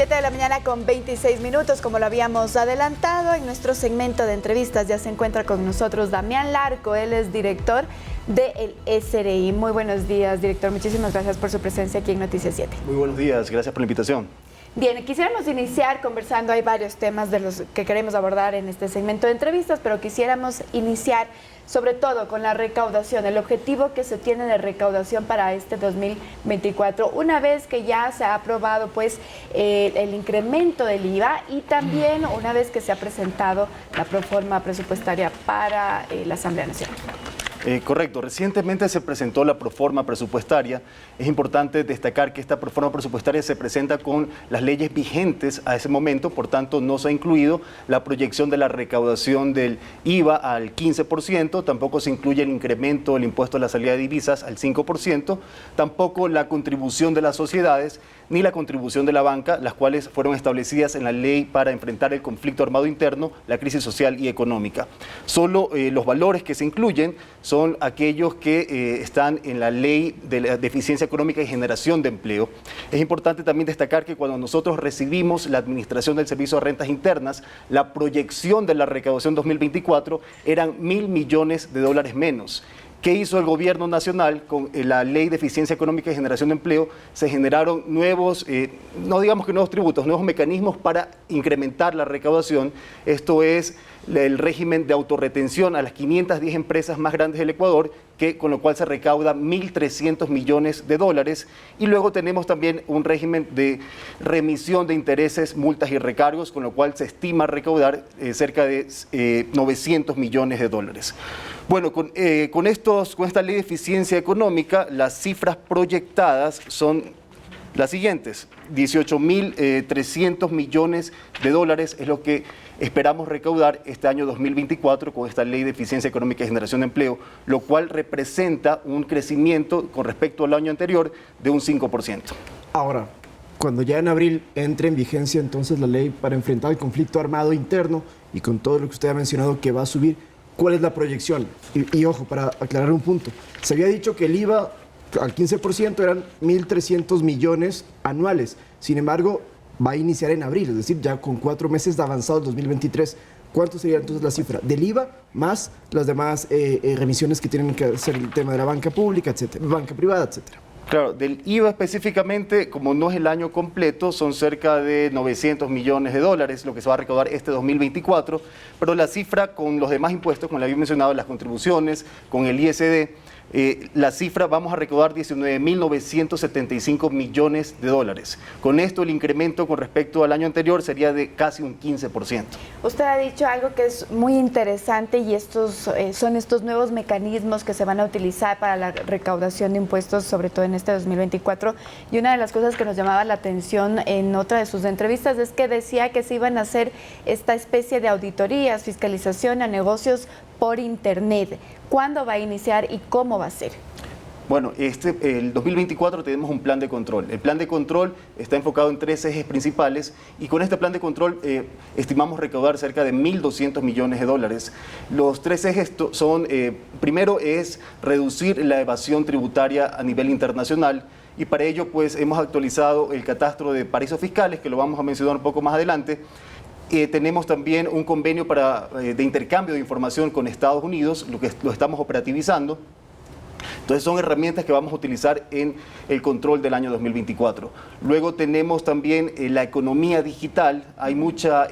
7 de la mañana con 26 minutos, como lo habíamos adelantado en nuestro segmento de entrevistas. Ya se encuentra con nosotros Damián Larco, él es director del SRI. Muy buenos días, director. Muchísimas gracias por su presencia aquí en Noticias 7. Muy buenos días, gracias por la invitación. Bien, quisiéramos iniciar conversando, hay varios temas de los que queremos abordar en este segmento de entrevistas, pero quisiéramos iniciar sobre todo con la recaudación, el objetivo que se tiene de recaudación para este 2024, una vez que ya se ha aprobado pues el incremento del IVA y también una vez que se ha presentado la proforma presupuestaria para la Asamblea Nacional. Correcto, recientemente se presentó la proforma presupuestaria. Es importante destacar que esta proforma presupuestaria se presenta con las leyes vigentes a ese momento, por tanto no se ha incluido la proyección de la recaudación del IVA al 15%, tampoco se incluye el incremento del impuesto a la salida de divisas al 5%, tampoco la contribución de las sociedades ni la contribución de la banca, las cuales fueron establecidas en la ley para enfrentar el conflicto armado interno, la crisis social y económica. Solo los valores que se incluyen son aquellos que están en la ley de la eficiencia económica y generación de empleo. Es importante también destacar que cuando nosotros recibimos la administración del Servicio de Rentas Internas, la proyección de la recaudación 2024 eran $1.000 millones menos. ¿Qué hizo el gobierno nacional con la ley de eficiencia económica y generación de empleo? Se generaron nuevos, no digamos que nuevos tributos, nuevos mecanismos para incrementar la recaudación. Esto es el régimen de autorretención a las 510 empresas más grandes del Ecuador, con lo cual se recauda $1.300 millones. Y luego tenemos también un régimen de remisión de intereses, multas y recargos, con lo cual se estima recaudar cerca de $900 millones. Bueno, con esta ley de eficiencia económica, las cifras proyectadas son las siguientes: 18.300 millones de dólares es lo que esperamos recaudar este año 2024 con esta ley de eficiencia económica y generación de empleo, lo cual representa un crecimiento con respecto al año anterior de un 5%. Ahora, cuando ya en abril entre en vigencia entonces la ley para enfrentar el conflicto armado interno y con todo lo que usted ha mencionado que va a subir, ¿cuál es la proyección? Y ojo, para aclarar un punto, se había dicho que el IVA al 15% eran 1.300 millones anuales. Sin embargo, va a iniciar en abril, es decir, ya con 4 meses de avanzado el 2023. ¿Cuánto sería entonces la cifra del IVA más las demás remisiones que tienen que hacer el tema de la banca pública, etcétera, banca privada, etcétera? Claro, del IVA específicamente, como no es el año completo, son cerca de $900 millones, lo que se va a recaudar este 2024, pero la cifra con los demás impuestos, como le había mencionado, las contribuciones, con el ISD, la cifra vamos a recaudar $19.975 millones. Con esto el incremento con respecto al año anterior sería de casi un 15%. Usted ha dicho algo que es muy interesante y son estos nuevos mecanismos que se van a utilizar para la recaudación de impuestos, sobre todo en este 2024. Y una de las cosas que nos llamaba la atención en otra de sus entrevistas es que decía que se iban a hacer esta especie de auditorías, fiscalización a negocios por Internet. ¿Cuándo va a iniciar y cómo va a ser? Bueno, el 2024 tenemos un plan de control. El plan de control está enfocado en 3 ejes principales y con este plan de control estimamos recaudar cerca de $1.200 millones. Los 3 ejes son, primero es reducir la evasión tributaria a nivel internacional y para ello pues hemos actualizado el catastro de paraísos fiscales, que lo vamos a mencionar un poco más adelante. Tenemos también un convenio de intercambio de información con Estados Unidos, lo estamos operativizando. Entonces son herramientas que vamos a utilizar en el control del año 2024. Luego tenemos también la economía digital. Hay mucha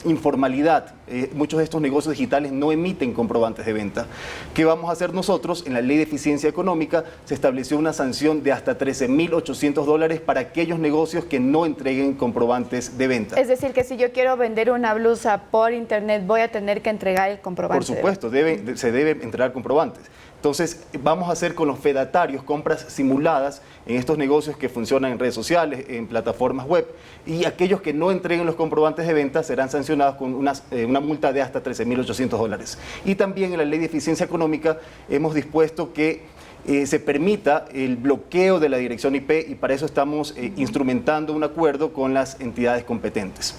informalidad. Muchos de estos negocios digitales no emiten comprobantes de venta. ¿Qué vamos a hacer nosotros? En la ley de eficiencia económica se estableció una sanción de hasta $13.800 para aquellos negocios que no entreguen comprobantes de venta. Es decir, que si yo quiero vender una blusa por internet, voy a tener que entregar el comprobante. Por supuesto, se deben entregar comprobantes. Entonces, vamos a hacer con los fedatarios compras simuladas en estos negocios que funcionan en redes sociales, en plataformas web, y aquellos que no entreguen los comprobantes de venta serán sancionados con una multa de hasta $13.800. Y también en la ley de eficiencia económica hemos dispuesto que se permita el bloqueo de la dirección IP y para eso estamos instrumentando un acuerdo con las entidades competentes.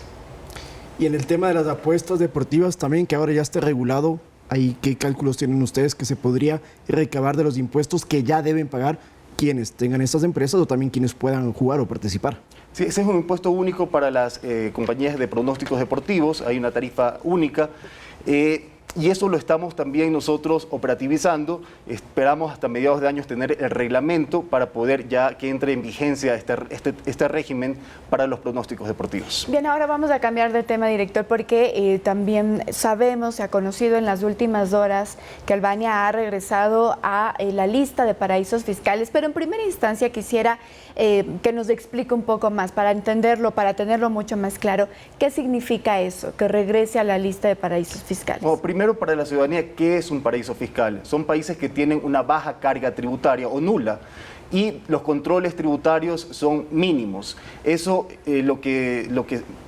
Y en el tema de las apuestas deportivas también, que ahora ya está regulado, ¿ahí qué cálculos tienen ustedes que se podría recabar de los impuestos que ya deben pagar quienes tengan estas empresas o también quienes puedan jugar o participar. Sí, ese es un impuesto único para las compañías de pronósticos deportivos, hay una tarifa única. Y eso lo estamos también nosotros operativizando. Esperamos hasta mediados de año tener el reglamento para poder ya que entre en vigencia este régimen para los pronósticos deportivos. Bien, ahora vamos a cambiar de tema, director, porque también sabemos, se ha conocido en las últimas horas que Albania ha regresado a la lista de paraísos fiscales, pero en primera instancia quisiera que nos explique un poco más para entenderlo, para tenerlo mucho más claro, ¿qué significa eso, que regrese a la lista de paraísos fiscales? Bueno, primero, para la ciudadanía, ¿qué es un paraíso fiscal? Son países que tienen una baja carga tributaria o nula y los controles tributarios son mínimos. Eso, el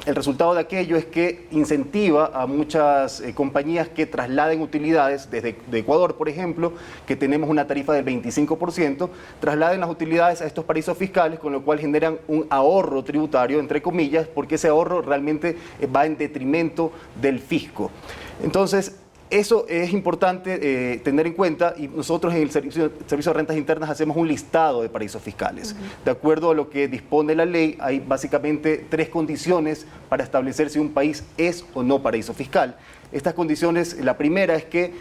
resultado de aquello es que incentiva a muchas compañías que trasladen utilidades desde Ecuador, por ejemplo, que tenemos una tarifa del 25%, trasladen las utilidades a estos paraísos fiscales, con lo cual generan un ahorro tributario, entre comillas, porque ese ahorro realmente va en detrimento del fisco. Entonces, eso es importante tener en cuenta, y nosotros en el Servicio de Rentas Internas hacemos un listado de paraísos fiscales. De acuerdo a lo que dispone la ley, hay básicamente 3 condiciones para establecer si un país es o no paraíso fiscal. Estas condiciones, la primera es que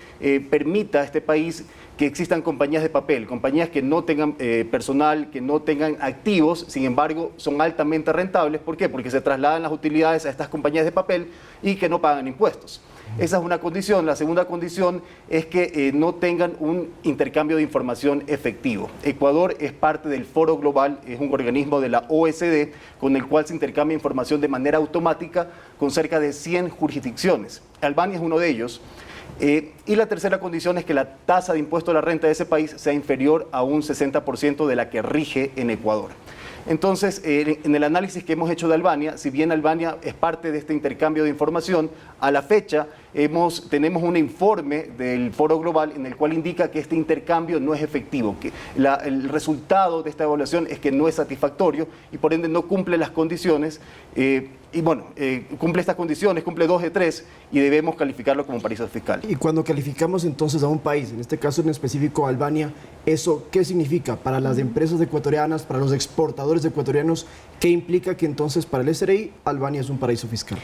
permita a este país que existan compañías de papel, compañías que no tengan personal, que no tengan activos, sin embargo son altamente rentables. ¿Por qué? Porque se trasladan las utilidades a estas compañías de papel y que no pagan impuestos. Esa es una condición. La segunda condición es que no tengan un intercambio de información efectivo. Ecuador es parte del Foro Global, es un organismo de la OECD con el cual se intercambia información de manera automática con cerca de 100 jurisdicciones. Albania es uno de ellos. Y la tercera condición es que la tasa de impuesto a la renta de ese país sea inferior a un 60% de la que rige en Ecuador. Entonces, en el análisis que hemos hecho de Albania, si bien Albania es parte de este intercambio de información, a la fecha tenemos un informe del Foro Global en el cual indica que este intercambio no es efectivo, que el resultado de esta evaluación es que no es satisfactorio y por ende no cumple las condiciones. Cumple estas condiciones, cumple 2 de 3 y debemos calificarlo como un paraíso fiscal. Y cuando calificamos entonces a un país, en este caso en específico Albania, ¿eso qué significa para las empresas ecuatorianas, para los exportadores ecuatorianos? ¿Qué implica que entonces para el SRI Albania es un paraíso fiscal?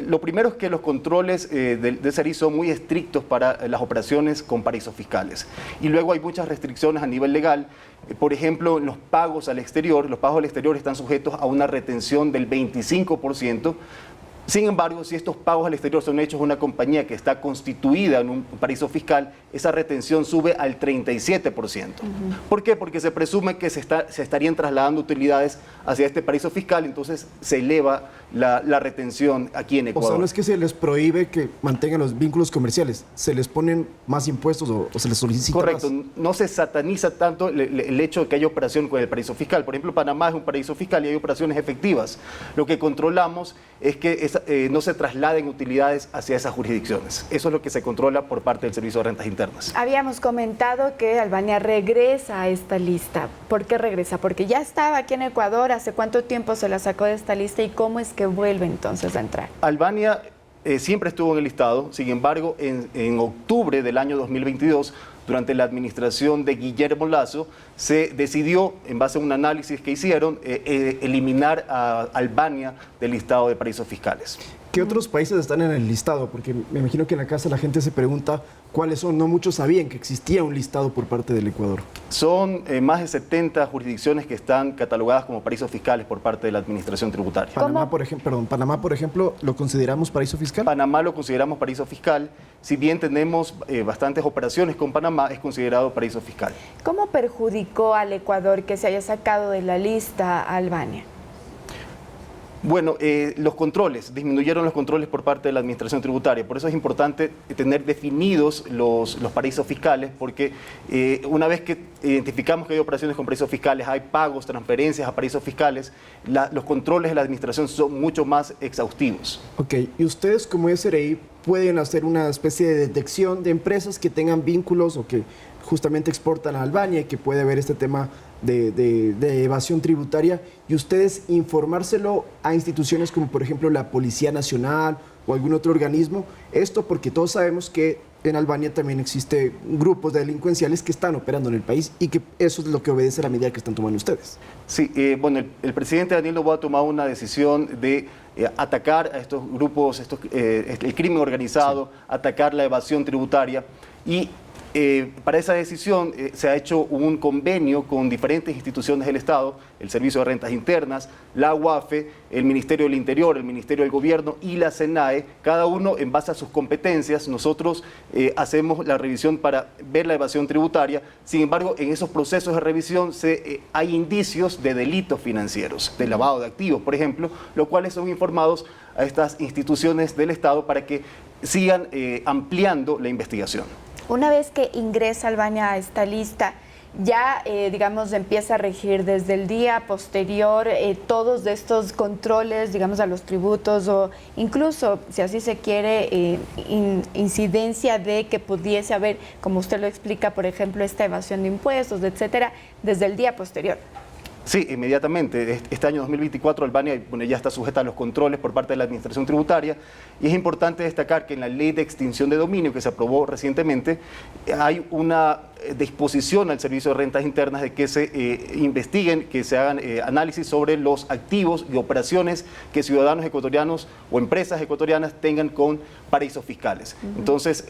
Lo primero es que los controles del SRI son muy estrictos para las operaciones con paraísos fiscales. Y luego hay muchas restricciones a nivel legal. Por ejemplo, los pagos al exterior están sujetos a una retención del 25%. Sin embargo, si estos pagos al exterior son hechos a una compañía que está constituida en un paraíso fiscal, esa retención sube al 37%. ¿Por qué? Porque se presume que se estarían trasladando utilidades hacia este paraíso fiscal, entonces se eleva la retención aquí en Ecuador. O sea, no es que se les prohíbe que mantengan los vínculos comerciales, se les ponen más impuestos o se les solicita Correcto, más. no se sataniza tanto el hecho de que haya operación con el paraíso fiscal. Por ejemplo, Panamá es un paraíso fiscal y hay operaciones efectivas. Lo que controlamos es que no se trasladen utilidades hacia esas jurisdicciones. Eso es lo que se controla por parte del Servicio de Rentas Internas. Habíamos comentado que Albania regresa a esta lista. ¿Por qué regresa? Porque ya estaba aquí en Ecuador. ¿Hace cuánto tiempo se la sacó de esta lista y cómo es que vuelve entonces a entrar? Albania siempre estuvo en el listado. Sin embargo, en octubre del año 2022, durante la administración de Guillermo Lasso, se decidió, en base a un análisis que hicieron, eliminar a Albania del listado de paraísos fiscales. ¿Qué otros países están en el listado? Porque me imagino que en la casa la gente se pregunta cuáles son. No muchos sabían que existía un listado por parte del Ecuador. Son más de 70 jurisdicciones que están catalogadas como paraísos fiscales por parte de la Administración Tributaria. Panamá, por ejemplo, ¿lo consideramos paraíso fiscal? Panamá lo consideramos paraíso fiscal. Si bien tenemos bastantes operaciones con Panamá, es considerado paraíso fiscal. ¿Cómo perjudicó al Ecuador que se haya sacado de la lista a Albania? Bueno, los controles, disminuyeron los controles por parte de la Administración Tributaria. Por eso es importante tener definidos los paraísos fiscales, porque una vez que identificamos que hay operaciones con paraísos fiscales, hay pagos, transferencias a paraísos fiscales, los controles de la Administración son mucho más exhaustivos. Ok, y ustedes como SRI pueden hacer una especie de detección de empresas que tengan vínculos o que justamente exportan a Albania y que puede haber este tema de evasión tributaria, y ustedes informárselo a instituciones como por ejemplo la Policía Nacional o algún otro organismo. Esto porque todos sabemos que en Albania también existe grupos delincuenciales que están operando en el país y que eso es lo que obedece a la medida que están tomando ustedes. Sí, bueno, el presidente Daniel Noboa ha tomado una decisión de atacar a estos grupos, el crimen organizado, atacar la evasión tributaria y para esa decisión se ha hecho un convenio con diferentes instituciones del Estado, el Servicio de Rentas Internas, la UAFE, el Ministerio del Interior, el Ministerio del Gobierno y la SENAE, cada uno en base a sus competencias. Nosotros hacemos la revisión para ver la evasión tributaria. Sin embargo, en esos procesos de revisión hay indicios de delitos financieros, de lavado de activos, por ejemplo, los cuales son informados a estas instituciones del Estado para que sigan ampliando la investigación. Una vez que ingresa Albania a esta lista, ya, digamos, empieza a regir desde el día posterior todos estos controles, digamos, a los tributos o incluso, si así se quiere, incidencia de que pudiese haber, como usted lo explica, por ejemplo, esta evasión de impuestos, etcétera, desde el día posterior. Sí, inmediatamente. Este año 2024 Albania ya está sujeta a los controles por parte de la Administración Tributaria y es importante destacar que en la Ley de Extinción de Dominio que se aprobó recientemente hay una disposición al Servicio de Rentas Internas de que se investiguen, que se hagan análisis sobre los activos y operaciones que ciudadanos ecuatorianos o empresas ecuatorianas tengan con paraísos fiscales. Entonces,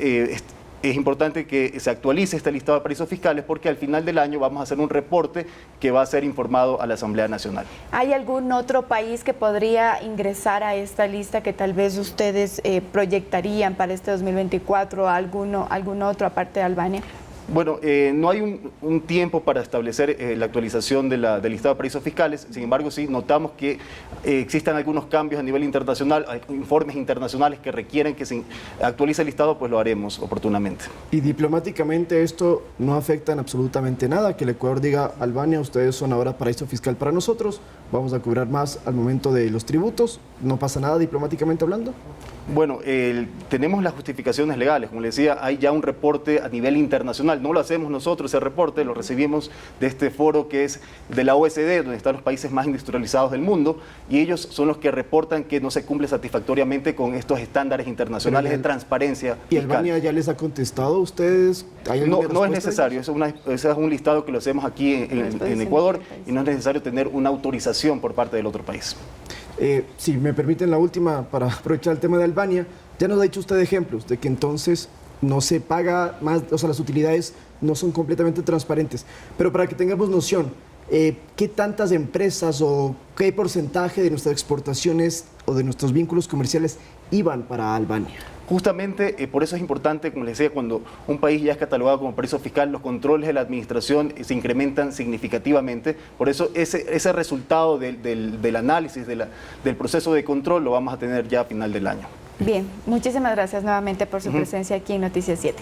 es importante que se actualice este listado de paraísos fiscales porque al final del año vamos a hacer un reporte que va a ser informado a la Asamblea Nacional. ¿Hay algún otro país que podría ingresar a esta lista que tal vez ustedes proyectarían para este 2024? ¿Algún otro aparte de Albania? Bueno, no hay un tiempo para establecer la actualización del listado de paraísos fiscales. Sin embargo, sí notamos que existen algunos cambios a nivel internacional, hay informes internacionales que requieren que se actualice el listado, pues lo haremos oportunamente. Y diplomáticamente esto no afecta en absolutamente nada, que el Ecuador diga, Albania, ustedes son ahora paraíso fiscal para nosotros, vamos a cobrar más al momento de los tributos, ¿no pasa nada diplomáticamente hablando? Bueno, tenemos las justificaciones legales, como le decía, hay ya un reporte a nivel internacional, no lo hacemos nosotros, ese reporte lo recibimos de este foro que es de la OECD, donde están los países más industrializados del mundo, y ellos son los que reportan que no se cumple satisfactoriamente con estos estándares internacionales de transparencia fiscal. ¿Y Albania ya les ha contestado a ustedes? No es necesario, ese es un listado que lo hacemos aquí en Ecuador y no es necesario tener una autorización por parte del otro país. Si me permiten la última para aprovechar el tema de Albania, ya nos ha dicho usted ejemplos de que entonces no se paga más, o sea, las utilidades no son completamente transparentes. Pero para que tengamos noción, ¿qué tantas empresas o qué porcentaje de nuestras exportaciones o de nuestros vínculos comerciales iban para Albania? Justamente por eso es importante, como les decía, cuando un país ya es catalogado como paraíso fiscal, los controles de la administración se incrementan significativamente. Por eso ese resultado del análisis, del proceso de control, lo vamos a tener ya a final del año. Bien, muchísimas gracias nuevamente por su presencia aquí en Noticias 7.